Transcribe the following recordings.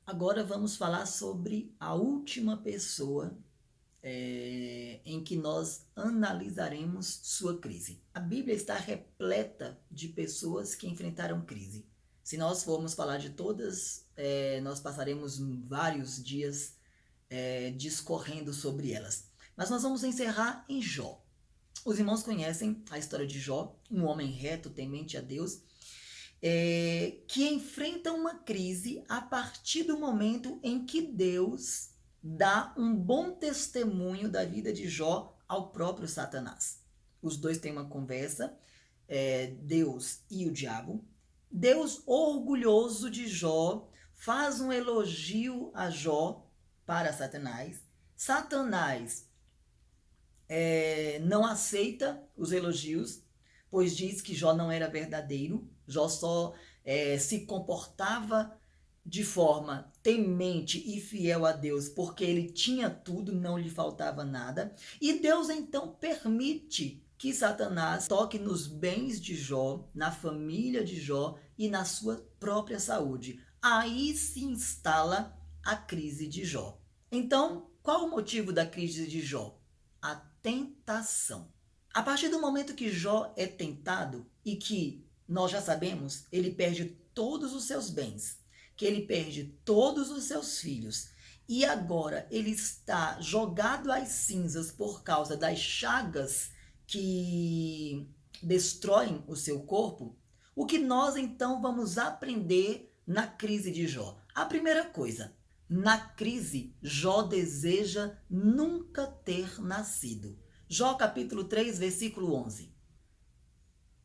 Agora vamos falar sobre a última pessoa em que nós analisaremos sua crise. A Bíblia está repleta de pessoas que enfrentaram crise. Se nós formos falar de todas, nós passaremos vários dias discorrendo sobre elas. Mas nós vamos encerrar em Jó. Os irmãos conhecem a história de Jó, um homem reto, temente a Deus, que enfrenta uma crise a partir do momento em que Deus dá um bom testemunho da vida de Jó ao próprio Satanás. Os dois têm uma conversa, Deus e o diabo. Deus, orgulhoso de Jó, faz um elogio a Jó para Satanás. Satanás não aceita os elogios, pois diz que Jó não era verdadeiro. Jó só se comportava de forma temente e fiel a Deus, porque ele tinha tudo, não lhe faltava nada. E Deus então permite que Satanás toque nos bens de Jó, na família de Jó e na sua própria saúde. Aí se instala a crise de Jó. Então, qual o motivo da crise de Jó? A tentação. A partir do momento que Jó é tentado e que nós já sabemos, ele perde todos os seus bens, que ele perde todos os seus filhos, e agora ele está jogado às cinzas por causa das chagas que destroem o seu corpo. O que nós então vamos aprender na crise de Jó? A primeira coisa, na crise, Jó deseja nunca ter nascido. Jó capítulo 3, versículo 11.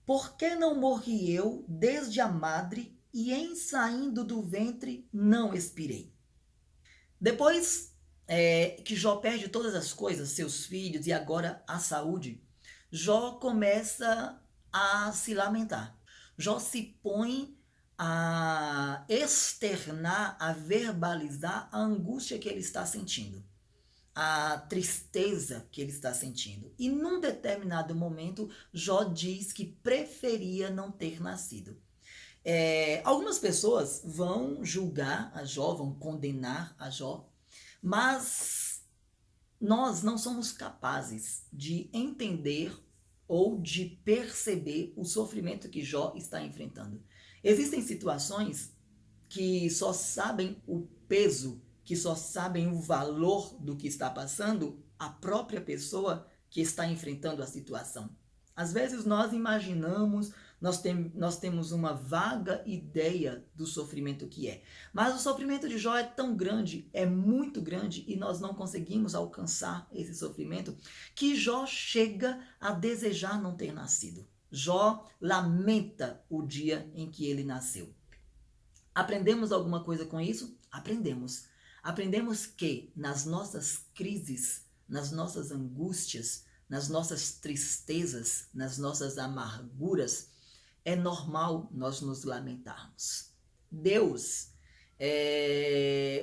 Por que não morri eu desde a madre e em saindo do ventre não expirei? Depois que Jó perde todas as coisas, seus filhos e agora a saúde, Jó começa a se lamentar. Jó se põe a externar, a verbalizar a angústia que ele está sentindo, a tristeza que ele está sentindo. E num determinado momento, Jó diz que preferia não ter nascido. Algumas pessoas vão julgar a Jó, vão condenar a Jó, mas nós não somos capazes de entender ou de perceber o sofrimento que Jó está enfrentando. Existem situações que só sabem o peso, que só sabem o valor do que está passando a própria pessoa que está enfrentando a situação. Às vezes nós imaginamos, nós temos uma vaga ideia do sofrimento que é. Mas o sofrimento de Jó é tão grande, é muito grande, e nós não conseguimos alcançar esse sofrimento, que Jó chega a desejar não ter nascido. Jó lamenta o dia em que ele nasceu. Aprendemos alguma coisa com isso? Aprendemos. Aprendemos que nas nossas crises, nas nossas angústias, nas nossas tristezas, nas nossas amarguras, é normal nós nos lamentarmos. Deus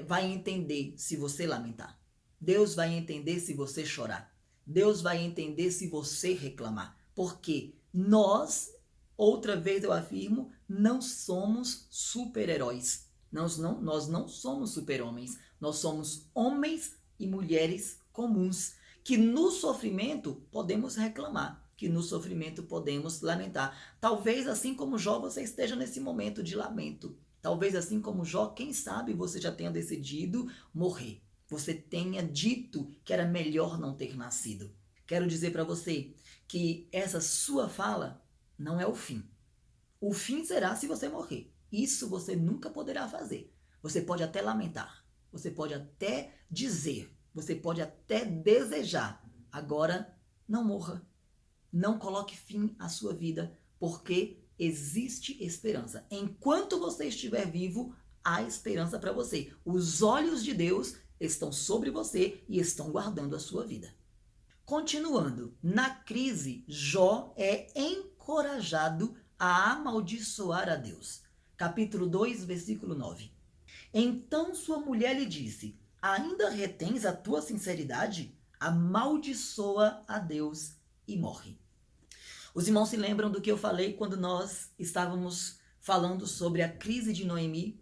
vai entender se você lamentar. Deus vai entender se você chorar. Deus vai entender se você reclamar. Porque nós, outra vez eu afirmo, não somos super-heróis. Nós não somos super-homens. Nós somos homens e mulheres comuns que no sofrimento podemos reclamar, que no sofrimento podemos lamentar. Talvez assim como Jó você esteja nesse momento de lamento. Talvez assim como Jó, quem sabe você já tenha decidido morrer. Você tenha dito que era melhor não ter nascido. Quero dizer para você que essa sua fala não é o fim. O fim será se você morrer. Isso você nunca poderá fazer. Você pode até lamentar, você pode até dizer, você pode até desejar. Agora, não morra. Não coloque fim à sua vida, porque existe esperança. Enquanto você estiver vivo, há esperança para você. Os olhos de Deus estão sobre você e estão guardando a sua vida. Continuando, na crise, Jó é encorajado a amaldiçoar a Deus. Capítulo 2, versículo 9. Então sua mulher lhe disse: ainda retens a tua sinceridade? Amaldiçoa a Deus e morre. Os irmãos se lembram do que eu falei quando nós estávamos falando sobre a crise de Noemi?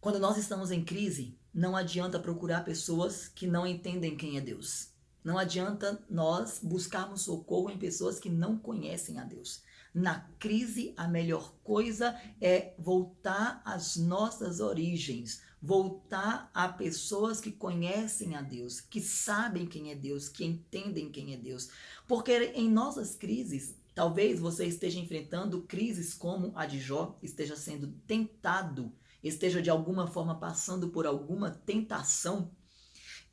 Quando nós estamos em crise, não adianta procurar pessoas que não entendem quem é Deus. Não adianta nós buscarmos socorro em pessoas que não conhecem a Deus. Na crise, a melhor coisa é voltar às nossas origens, voltar a pessoas que conhecem a Deus, que sabem quem é Deus, que entendem quem é Deus. Porque em nossas crises, talvez você esteja enfrentando crises como a de Jó, esteja sendo tentado, esteja de alguma forma passando por alguma tentação,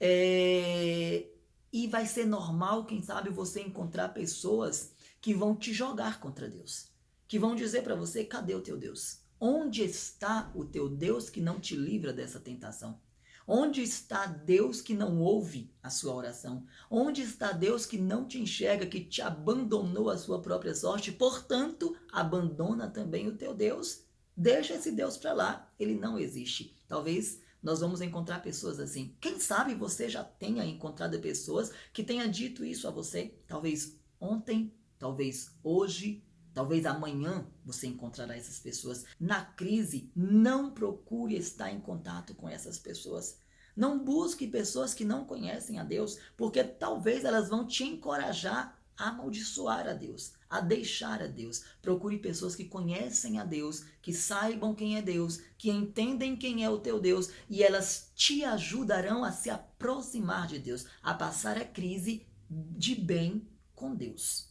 e vai ser normal, quem sabe, você encontrar pessoas que vão te jogar contra Deus, que vão dizer para você: cadê o teu Deus? Onde está o teu Deus que não te livra dessa tentação? Onde está Deus que não ouve a sua oração? Onde está Deus que não te enxerga, que te abandonou a sua própria sorte? Portanto, abandona também o teu Deus. Deixa esse Deus para lá, ele não existe. Talvez nós vamos encontrar pessoas assim. Quem sabe você já tenha encontrado pessoas que tenham dito isso a você. Talvez ontem, talvez hoje, talvez amanhã você encontrará essas pessoas. Na crise, não procure estar em contato com essas pessoas. Não busque pessoas que não conhecem a Deus, porque talvez elas vão te encorajar a amaldiçoar a Deus, a deixar a Deus. Procure pessoas que conhecem a Deus, que saibam quem é Deus, que entendem quem é o teu Deus, e elas te ajudarão a se aproximar de Deus, a passar a crise de bem com Deus.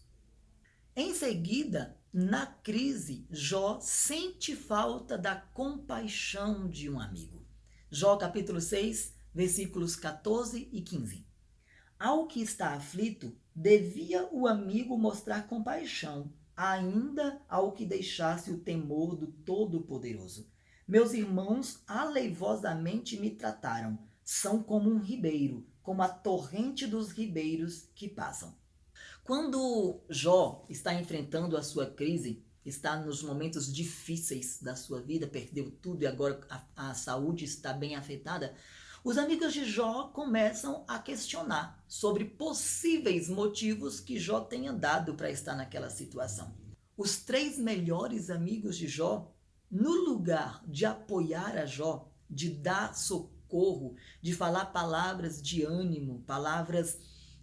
Em seguida, na crise, Jó sente falta da compaixão de um amigo. Jó capítulo 6, versículos 14 e 15. Ao que está aflito, devia o amigo mostrar compaixão, ainda ao que deixasse o temor do Todo-Poderoso. Meus irmãos aleivosamente me trataram, são como um ribeiro, como a torrente dos ribeiros que passam. Quando Jó está enfrentando a sua crise, está nos momentos difíceis da sua vida, perdeu tudo e agora a saúde está bem afetada, os amigos de Jó começam a questionar sobre possíveis motivos que Jó tenha dado para estar naquela situação. Os 3 melhores amigos de Jó, no lugar de apoiar a Jó, de dar socorro, de falar palavras de ânimo, palavras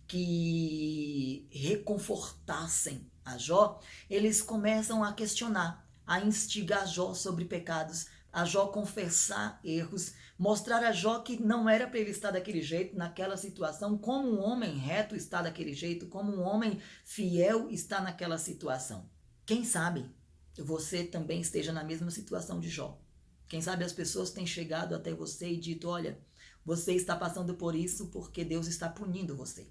que reconfortassem a Jó, eles começam a questionar, a instigar Jó sobre pecados, a Jó confessar erros, mostrar a Jó que não era para ele estar daquele jeito, naquela situação, como um homem reto está daquele jeito, como um homem fiel está naquela situação. Quem sabe você também esteja na mesma situação de Jó. Quem sabe as pessoas têm chegado até você e dito: olha, você está passando por isso porque Deus está punindo você.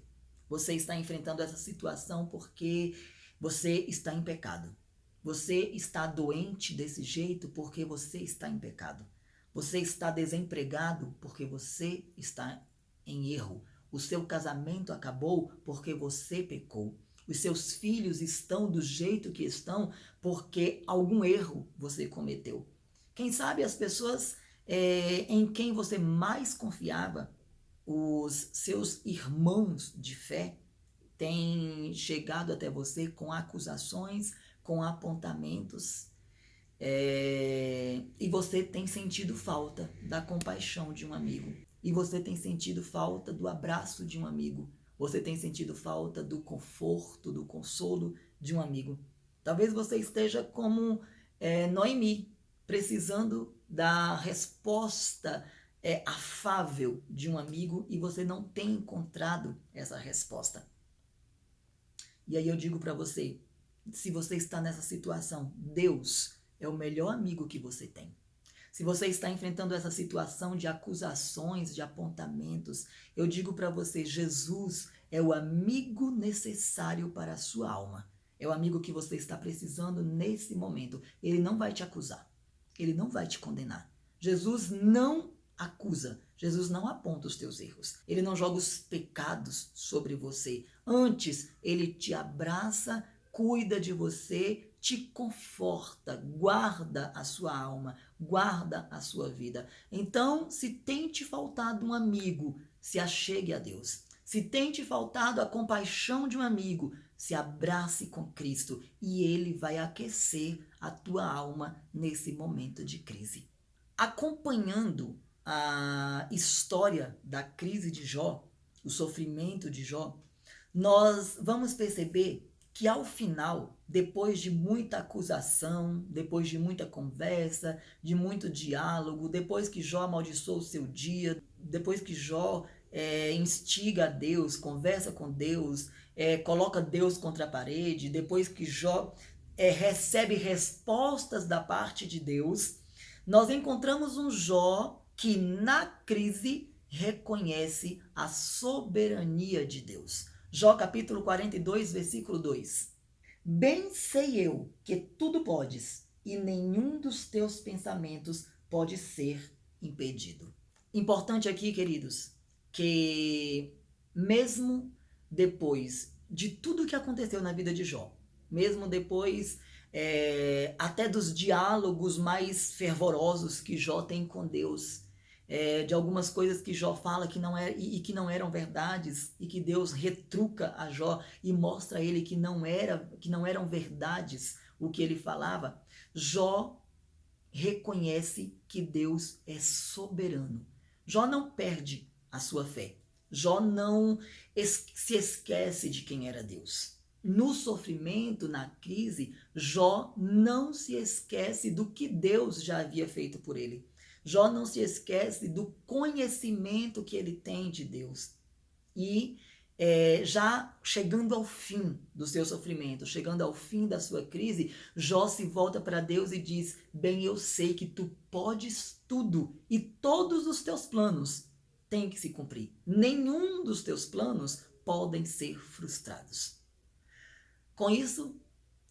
Você está enfrentando essa situação porque você está em pecado. Você está doente desse jeito porque você está em pecado. Você está desempregado porque você está em erro. O seu casamento acabou porque você pecou. Os seus filhos estão do jeito que estão porque algum erro você cometeu. Quem sabe as pessoas em quem você mais confiava, os seus irmãos de fé, têm chegado até você com acusações, com apontamentos, e você tem sentido falta da compaixão de um amigo, e você tem sentido falta do abraço de um amigo, você tem sentido falta do conforto, do consolo de um amigo. Talvez você esteja como Noemi, precisando da resposta afável de um amigo, e você não tem encontrado essa resposta. E aí eu digo para você, se você está nessa situação, Deus é o melhor amigo que você tem. Se você está enfrentando essa situação de acusações, de apontamentos, eu digo para você, Jesus é o amigo necessário para a sua alma. É o amigo que você está precisando nesse momento. Ele não vai te acusar. Ele não vai te condenar. Jesus não acusa. Jesus não aponta os teus erros. Ele não joga os pecados sobre você. Antes, ele te abraça, cuida de você, te conforta, guarda a sua alma, guarda a sua vida. Então, se tem te faltado um amigo, se achegue a Deus. Se tem te faltado a compaixão de um amigo, se abrace com Cristo e ele vai aquecer a tua alma nesse momento de crise. Acompanhando a história da crise de Jó, o sofrimento de Jó, nós vamos perceber que ao final, depois de muita acusação, depois de muita conversa, de muito diálogo, depois que Jó amaldiçoou o seu dia, depois que Jó instiga a Deus, conversa com Deus, coloca Deus contra a parede, depois que Jó recebe respostas da parte de Deus, nós encontramos um Jó que na crise reconhece a soberania de Deus. Jó capítulo 42, versículo 2. Bem sei eu que tudo podes, e nenhum dos teus pensamentos pode ser impedido. Importante aqui, queridos, que mesmo depois de tudo que aconteceu na vida de Jó, mesmo depois até dos diálogos mais fervorosos que Jó tem com Deus, de algumas coisas que Jó fala que não é, e que não eram verdades, e que Deus retruca a Jó e mostra a ele que não eram verdades o que ele falava, Jó reconhece que Deus é soberano. Jó não perde a sua fé. Jó não se esquece de quem era Deus. No sofrimento, na crise, Jó não se esquece do que Deus já havia feito por ele. Jó não se esquece do conhecimento que ele tem de Deus. E já chegando ao fim do seu sofrimento, chegando ao fim da sua crise, Jó se volta para Deus e diz: bem, eu sei que tu podes tudo e todos os teus planos têm que se cumprir. Nenhum dos teus planos podem ser frustrados. Com isso,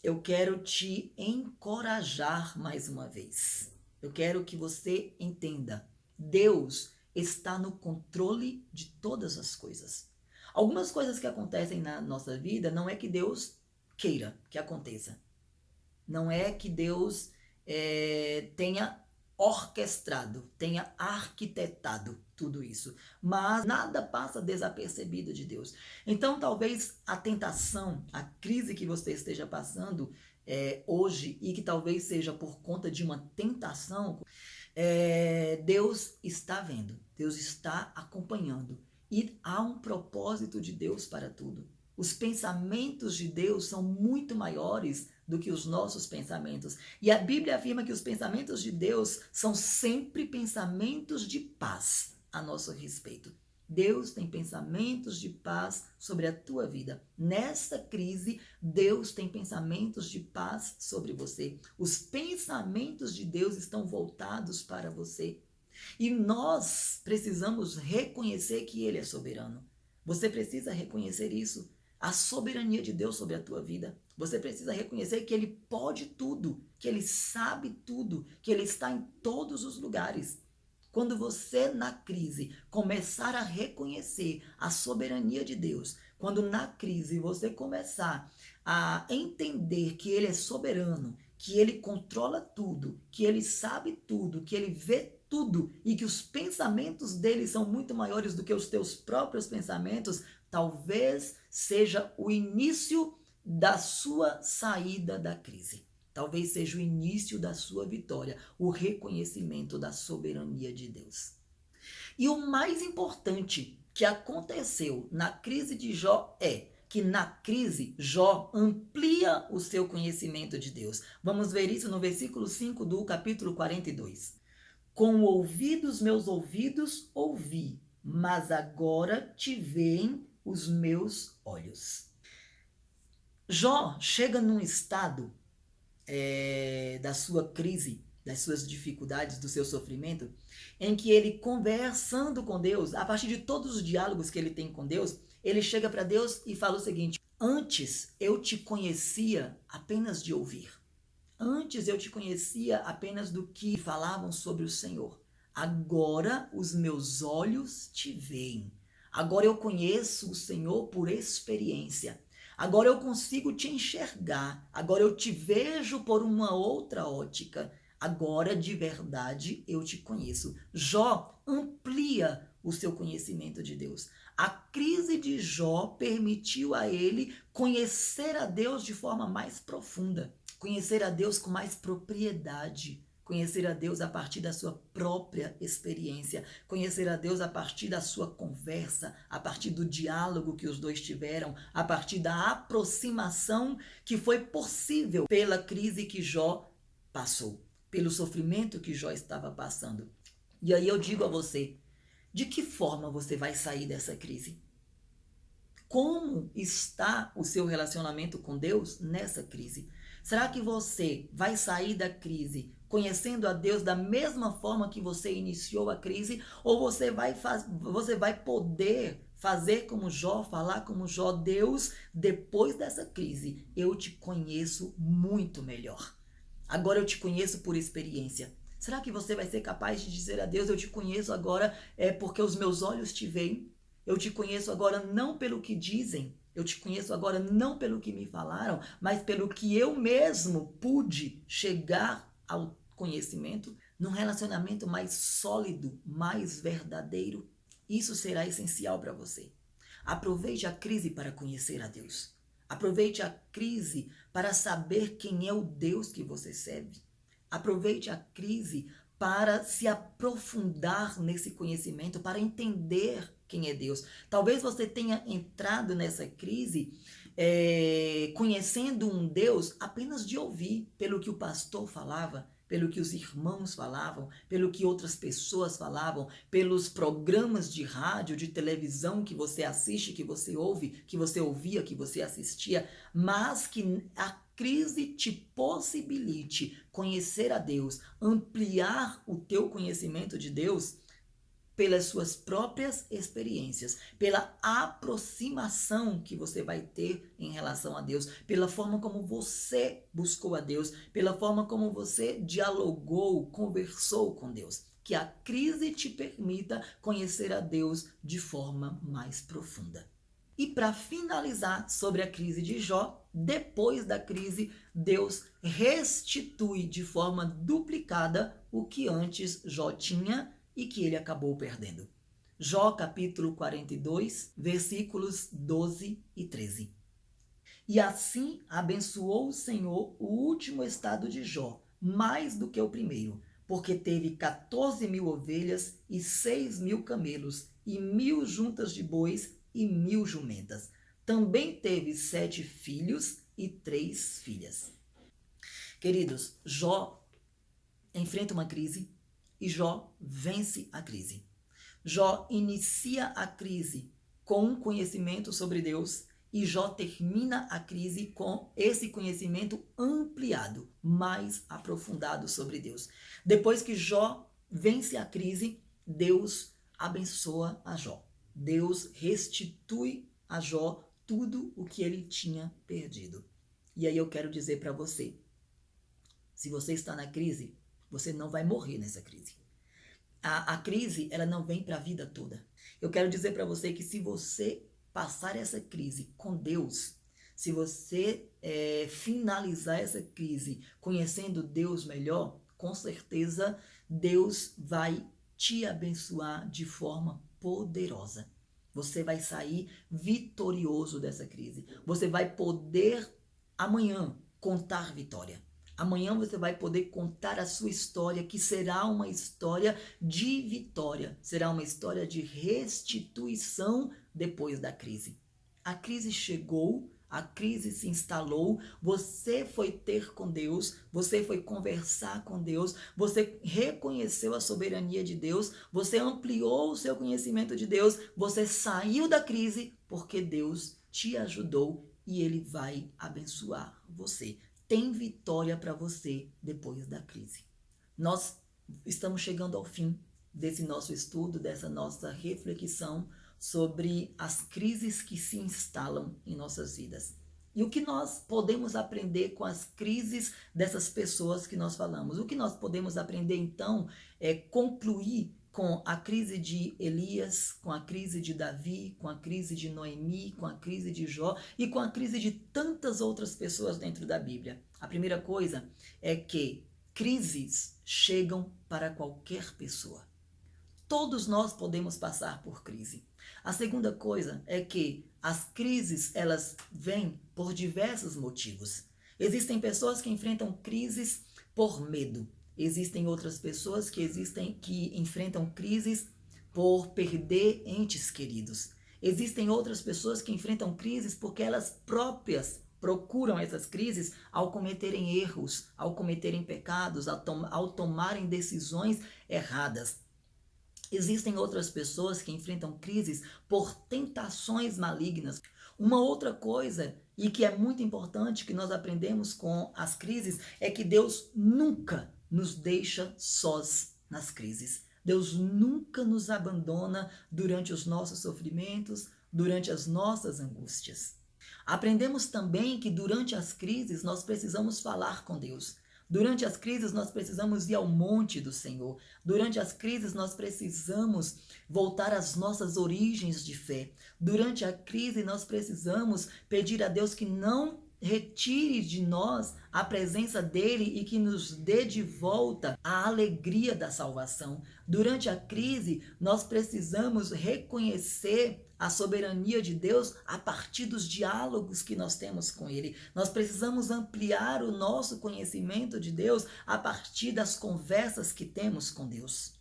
eu quero te encorajar mais uma vez. Eu quero que você entenda: Deus está no controle de todas as coisas. Algumas coisas que acontecem na nossa vida não é que Deus queira que aconteça. Não é que Deus tenha orquestrado, tenha arquitetado tudo isso. Mas nada passa desapercebido de Deus. Então, talvez a tentação, a crise que você esteja passando hoje, e que talvez seja por conta de uma tentação, Deus está vendo, Deus está acompanhando. E há um propósito de Deus para tudo. Os pensamentos de Deus são muito maiores do que os nossos pensamentos. E a Bíblia afirma que os pensamentos de Deus são sempre pensamentos de paz a nosso respeito. Deus tem pensamentos de paz sobre a tua vida. Nessa crise, Deus tem pensamentos de paz sobre você. Os pensamentos de Deus estão voltados para você. E nós precisamos reconhecer que Ele é soberano. Você precisa reconhecer isso, a soberania de Deus sobre a tua vida. Você precisa reconhecer que Ele pode tudo, que Ele sabe tudo, que Ele está em todos os lugares. Quando você, na crise, começar a reconhecer a soberania de Deus, quando na crise você começar a entender que Ele é soberano, que Ele controla tudo, que Ele sabe tudo, que Ele vê tudo e que os pensamentos dele são muito maiores do que os teus próprios pensamentos, talvez seja o início da sua saída da crise. Talvez seja o início da sua vitória, o reconhecimento da soberania de Deus. E o mais importante que aconteceu na crise de Jó é que na crise Jó amplia o seu conhecimento de Deus. Vamos ver isso no versículo 5 do capítulo 42. Com o ouvido dos meus ouvidos ouvi, mas agora te veem os meus olhos. Jó chega num estado da sua crise, das suas dificuldades, do seu sofrimento, em que ele, conversando com Deus, a partir de todos os diálogos que ele tem com Deus, ele chega para Deus e fala o seguinte: antes eu te conhecia apenas de ouvir. Antes eu te conhecia apenas do que falavam sobre o Senhor. Agora os meus olhos te veem. Agora eu conheço o Senhor por experiência. Agora eu consigo te enxergar. Agora eu te vejo por uma outra ótica. Agora de verdade eu te conheço. Jó amplia o seu conhecimento de Deus. A crise de Jó permitiu a ele conhecer a Deus de forma mais profunda. Conhecer a Deus com mais propriedade, Conhecer a Deus a partir da sua própria experiência. Conhecer a Deus a partir da sua conversa, a partir do diálogo que os dois tiveram, a partir da aproximação que foi possível pela crise que Jó passou, pelo sofrimento que Jó estava passando. E aí eu digo a você, de que forma você vai sair dessa crise? Como está o seu relacionamento com Deus nessa crise? Será que você vai sair da crise conhecendo a Deus da mesma forma que você iniciou a crise? Ou você vai poder fazer como Jó, falar como Jó: Deus, depois dessa crise, eu te conheço muito melhor. Agora eu te conheço por experiência. Será que você vai ser capaz de dizer a Deus: eu te conheço agora porque os meus olhos te veem? Eu te conheço agora não pelo que dizem, eu te conheço agora não pelo que me falaram, mas pelo que eu mesmo pude chegar ao conhecimento, num relacionamento mais sólido, mais verdadeiro. Isso será essencial para você. Aproveite a crise para conhecer a Deus. Aproveite a crise para saber quem é o Deus que você serve. Aproveite a crise para se aprofundar nesse conhecimento, para entender quem é Deus. Talvez você tenha entrado nessa crise conhecendo um Deus apenas de ouvir, pelo que o pastor falava, pelo que os irmãos falavam, pelo que outras pessoas falavam, pelos programas de rádio, de televisão que você assiste, que você ouve, que você ouvia, que você assistia, mas que a crise te possibilite conhecer a Deus, ampliar o teu conhecimento de Deus pelas suas próprias experiências, pela aproximação que você vai ter em relação a Deus, pela forma como você buscou a Deus, pela forma como você dialogou, conversou com Deus. Que a crise te permita conhecer a Deus de forma mais profunda. E para finalizar sobre a crise de Jó, depois da crise, Deus restitui de forma duplicada o que antes Jó tinha e que ele acabou perdendo. Jó capítulo 42, versículos 12 e 13. E assim abençoou o Senhor o último estado de Jó, mais do que o primeiro, porque teve 14.000 ovelhas e 6.000 camelos, e 1.000 juntas de bois e 1.000 jumentas. Também teve 7 filhos e 3 filhas. Queridos, Jó enfrenta uma crise e Jó vence a crise. Jó inicia a crise com um conhecimento sobre Deus e Jó termina a crise com esse conhecimento ampliado, mais aprofundado sobre Deus. Depois que Jó vence a crise, Deus abençoa a Jó. Deus restitui a Jó tudo o que ele tinha perdido. E aí eu quero dizer para você, se você está na crise, você não vai morrer nessa crise. A crise, ela não vem para a vida toda. Eu quero dizer para você que se você passar essa crise com Deus, se você finalizar essa crise conhecendo Deus melhor, com certeza Deus vai te abençoar de forma poderosa. Você vai sair vitorioso dessa crise. Você vai poder amanhã contar vitória. Amanhã você vai poder contar a sua história, que será uma história de vitória. Será uma história de restituição depois da crise. A crise chegou, a crise se instalou, você foi ter com Deus, você foi conversar com Deus, você reconheceu a soberania de Deus, você ampliou o seu conhecimento de Deus, você saiu da crise porque Deus te ajudou e Ele vai abençoar você. Tem vitória para você depois da crise. Nós estamos chegando ao fim desse nosso estudo, dessa nossa reflexão sobre as crises que se instalam em nossas vidas. E o que nós podemos aprender com as crises dessas pessoas que nós falamos? O que nós podemos aprender então é concluir com a crise de Elias, com a crise de Davi, com a crise de Noemi, com a crise de Jó e com a crise de tantas outras pessoas dentro da Bíblia. A primeira coisa é que crises chegam para qualquer pessoa. Todos nós podemos passar por crise. A segunda coisa é que as crises, elas vêm por diversos motivos. Existem pessoas que enfrentam crises por medo. Existem outras pessoas que enfrentam crises por perder entes queridos. Existem outras pessoas que enfrentam crises porque elas próprias procuram essas crises ao cometerem erros, ao cometerem pecados, ao tomarem decisões erradas. Existem outras pessoas que enfrentam crises por tentações malignas. Uma outra coisa, e que é muito importante que nós aprendemos com as crises, é que Deus nunca nos deixa sós nas crises. Deus nunca nos abandona durante os nossos sofrimentos, durante as nossas angústias. Aprendemos também que durante as crises nós precisamos falar com Deus. Durante as crises nós precisamos ir ao monte do Senhor. Durante as crises nós precisamos voltar às nossas origens de fé. Durante a crise nós precisamos pedir a Deus que não retire de nós a presença dele e que nos dê de volta a alegria da salvação. Durante a crise, nós precisamos reconhecer a soberania de Deus a partir dos diálogos que nós temos com ele. Nós precisamos ampliar o nosso conhecimento de Deus a partir das conversas que temos com Deus.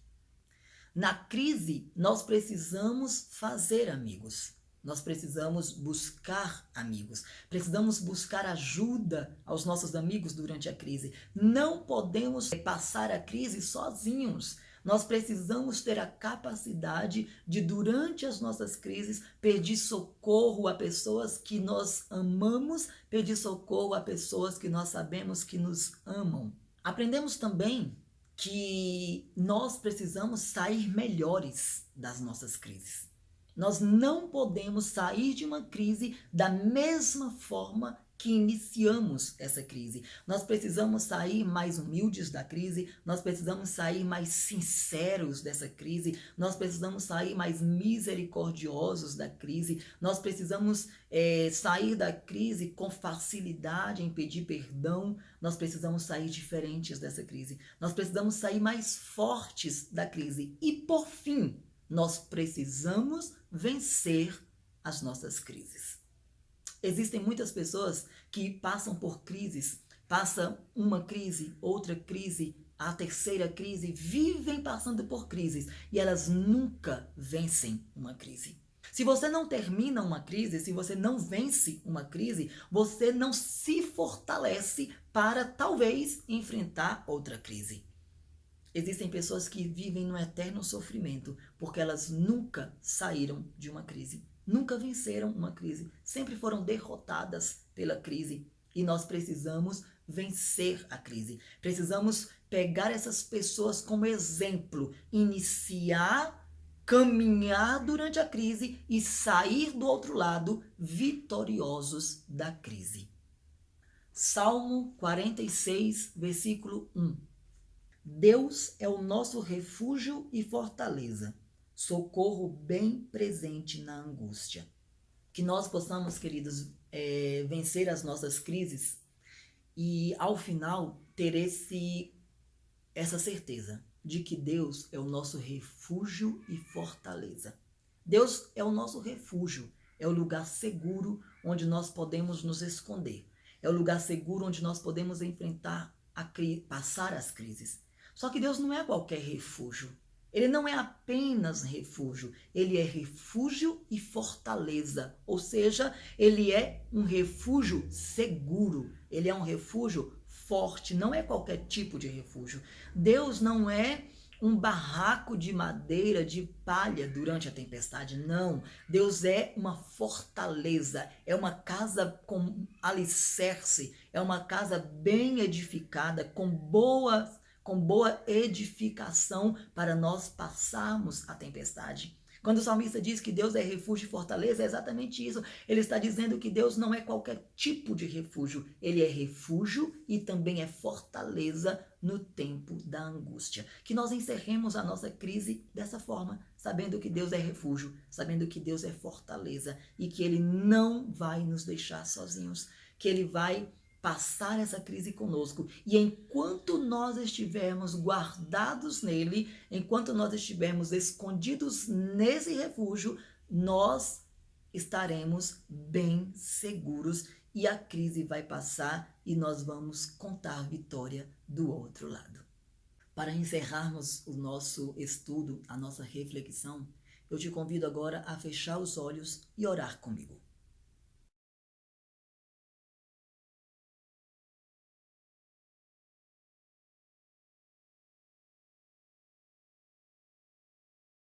Na crise, nós precisamos fazer amigos. Nós precisamos buscar amigos, precisamos buscar ajuda aos nossos amigos durante a crise. Não podemos passar a crise sozinhos. Nós precisamos ter a capacidade de, durante as nossas crises, pedir socorro a pessoas que nós amamos, pedir socorro a pessoas que nós sabemos que nos amam. Aprendemos também que nós precisamos sair melhores das nossas crises. Nós não podemos sair de uma crise da mesma forma que iniciamos essa crise. Nós precisamos sair mais humildes da crise, nós precisamos sair mais sinceros dessa crise, nós precisamos sair mais misericordiosos da crise, nós precisamos sair da crise com facilidade em pedir perdão, nós precisamos sair diferentes dessa crise, nós precisamos sair mais fortes da crise. E por fim, nós precisamos vencer as nossas crises. Existem muitas pessoas que passam por crises, passam uma crise, outra crise, a terceira crise, vivem passando por crises e elas nunca vencem uma crise. Se você não termina uma crise, se você não vence uma crise, você não se fortalece para talvez enfrentar outra crise. Existem pessoas que vivem no eterno sofrimento porque elas nunca saíram de uma crise, nunca venceram uma crise, sempre foram derrotadas pela crise. E nós precisamos vencer a crise. Precisamos pegar essas pessoas como exemplo, iniciar, caminhar durante a crise e sair do outro lado vitoriosos da crise. Salmo 46, versículo 1. Deus é o nosso refúgio e fortaleza, socorro bem presente na angústia. Que nós possamos, queridos, vencer as nossas crises e, ao final, ter essa certeza de que Deus é o nosso refúgio e fortaleza. Deus é o nosso refúgio, é o lugar seguro onde nós podemos nos esconder. É o lugar seguro onde nós podemos enfrentar, passar as crises. Só que Deus não é qualquer refúgio. Ele não é apenas refúgio, ele é refúgio e fortaleza. Ou seja, ele é um refúgio seguro, ele é um refúgio forte, não é qualquer tipo de refúgio. Deus não é um barraco de madeira, de palha durante a tempestade, não. Deus é uma fortaleza, é uma casa com alicerce, é uma casa bem edificada, com boa edificação para nós passarmos a tempestade. Quando o salmista diz que Deus é refúgio e fortaleza, é exatamente isso. Ele está dizendo que Deus não é qualquer tipo de refúgio. Ele é refúgio e também é fortaleza no tempo da angústia. Que nós encerremos a nossa crise dessa forma, sabendo que Deus é refúgio, sabendo que Deus é fortaleza e que Ele não vai nos deixar sozinhos, que Ele vai passar essa crise conosco. E enquanto nós estivermos guardados nele, enquanto nós estivermos escondidos nesse refúgio, nós estaremos bem seguros e a crise vai passar e nós vamos contar vitória do outro lado. Para encerrarmos o nosso estudo, a nossa reflexão, eu te convido agora a fechar os olhos e orar comigo.